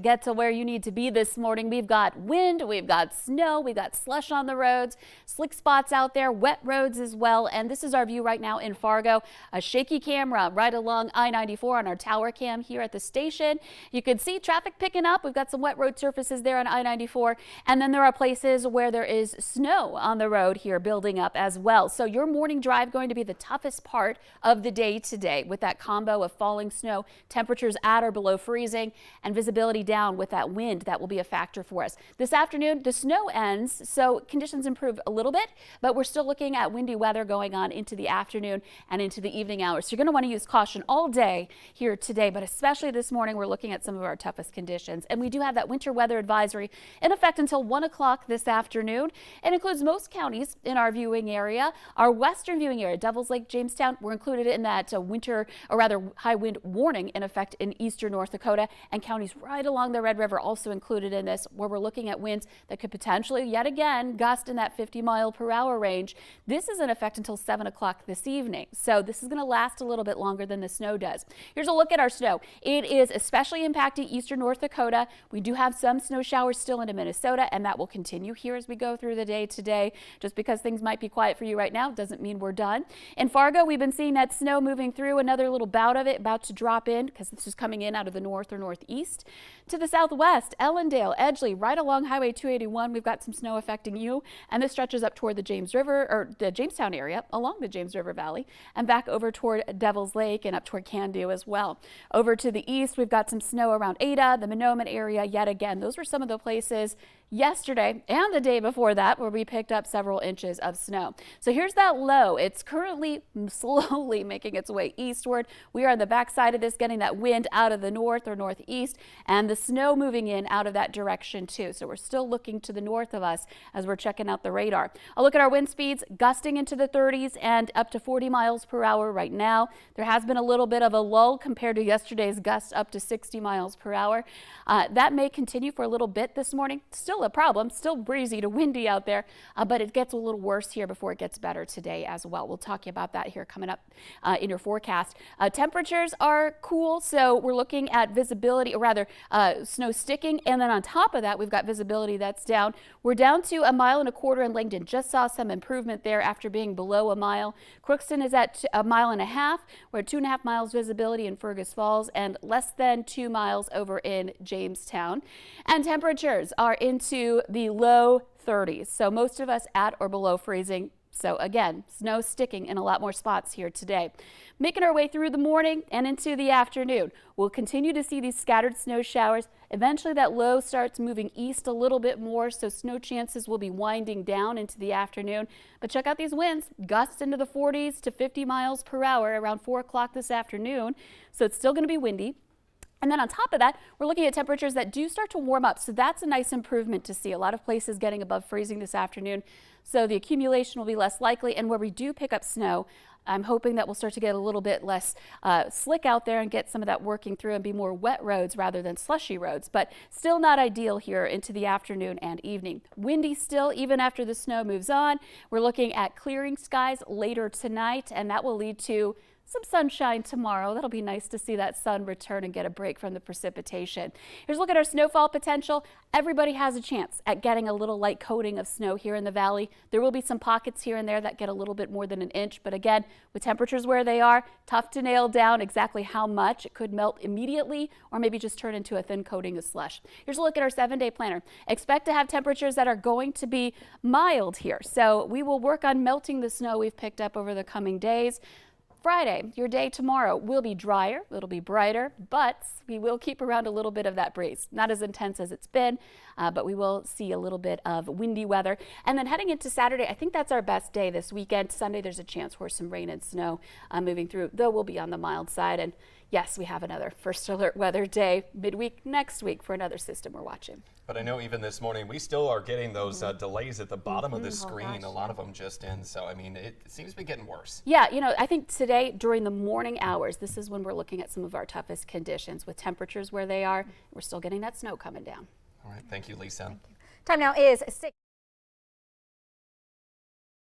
Get to where you need to be this morning. We've got wind, we've got snow, we've got slush on the roads, slick spots out there, wet roads as well. And this is our view right now in Fargo. A shaky camera right along I-94 on our tower cam here at the station. You can see traffic picking up. We've got some wet road surfaces there on I-94. And then there are places where there is snow on the road here building up as well. So your morning drive going to be the toughest part of the day today with that combo of falling snow, temperatures at or below freezing, and visibility down with that wind. That will be a factor for us. This afternoon, the snow ends, so conditions improve a little bit, but we're still looking at windy weather going on into the afternoon and into the evening hours. So you're going to want to use caution all day here today, but especially this morning, we're looking at some of our toughest conditions. And we do have that winter weather advisory in effect until 1 o'clock this afternoon. It includes most counties in our viewing area. Our western viewing area, Devils Lake, Jamestown, we're included in that winter, or rather high wind warning in effect in eastern North Dakota, and counties right along the Red River also included in this, where we're looking at winds that could potentially yet again gust in that 50-mile-per-hour range. This is in effect until 7 o'clock this evening, so this is going to last a little bit longer than the snow does. Here's a look at our snow. It is especially impacting eastern North Dakota. We do have some snow showers still into Minnesota, and that will continue here as we go through the day today. Just because things might be quiet for you right now doesn't mean we're done. In Fargo, we've been seeing that snow moving through, another little bout of it about to drop in because this is coming in out of the north or northeast. To the southwest, Ellendale, Edgeley, right along Highway 281, we've got some snow affecting you, and this stretches up toward the James River, or the Jamestown area, along the James River Valley, and back over toward Devils Lake and up toward Candu as well. Over to the east, we've got some snow around Ada, the Monoman area yet again. Those were some of the places yesterday and the day before that where we picked up several inches of snow. So here's that low. It's currently slowly making its way eastward. We are on the backside of this, getting that wind out of the north or northeast, and the snow moving in out of that direction too. So we're still looking to the north of us as we're checking out the radar. I'll look at our wind speeds gusting into the 30s and up to 40 miles per hour right now. There has been a little bit of a lull compared to yesterday's gust up to 60 miles per hour. That may continue for a little bit this morning. Still a problem, still breezy to windy out there, but it gets a little worse here before it gets better today as well. We'll talk about that here coming up in your forecast. Temperatures are cool, so we're looking at visibility, or rather snow sticking, and then on top of that we've got visibility that's down. We're down to 1.25 miles in Langdon. Just saw some improvement there after being below a mile. Crookston is at 1.5 miles. We're at 2.5 miles visibility in Fergus Falls and less than 2 miles over in Jamestown. And temperatures are into the low 30s, so most of us at or below freezing. So again, snow sticking in a lot more spots here today. Making our way through the morning and into the afternoon, we'll continue to see these scattered snow showers. Eventually that low starts moving east a little bit more, so snow chances will be winding down into the afternoon. But check out these winds, gusts into the 40s to 50 miles per hour around 4 o'clock this afternoon. So it's still going to be windy. And then on top of that, we're looking at temperatures that do start to warm up. So that's a nice improvement to see. A lot of places getting above freezing this afternoon. So the accumulation will be less likely. And where we do pick up snow, I'm hoping that we'll start to get a little bit less slick out there and get some of that working through and be more wet roads rather than slushy roads. But still not ideal here into the afternoon and evening. Windy still, even after the snow moves on. We're looking at clearing skies later tonight, and that will lead to some sunshine tomorrow. That'll be nice to see that sun return and get a break from the precipitation. Here's a look at our snowfall potential. Everybody has a chance at getting a little light coating of snow here in the valley. There will be some pockets here and there that get a little bit more than an inch, but again, with temperatures where they are, tough to nail down exactly how much. It could melt immediately or maybe just turn into a thin coating of slush. Here's a look at our 7-day planner. Expect to have temperatures that are going to be mild here, so we will work on melting the snow we've picked up over the coming days. Friday, your day tomorrow will be drier, it'll be brighter, but we will keep around a little bit of that breeze. Not as intense as it's been, but we will see a little bit of windy weather. And then heading into Saturday, I think that's our best day this weekend. Sunday, there's a chance for some rain and snow moving through, though we'll be on the mild side. And yes, we have another first alert weather day midweek next week for another system we're watching. But I know even this morning, we still are getting those delays at the bottom of the screen, a lot of them just in. So, I mean, it seems to be getting worse. Yeah, you know, I think today during the morning hours, this is when we're looking at some of our toughest conditions with temperatures where they are. We're still getting that snow coming down. All right. Thank you, Lisa. Thank you. Time now is 6.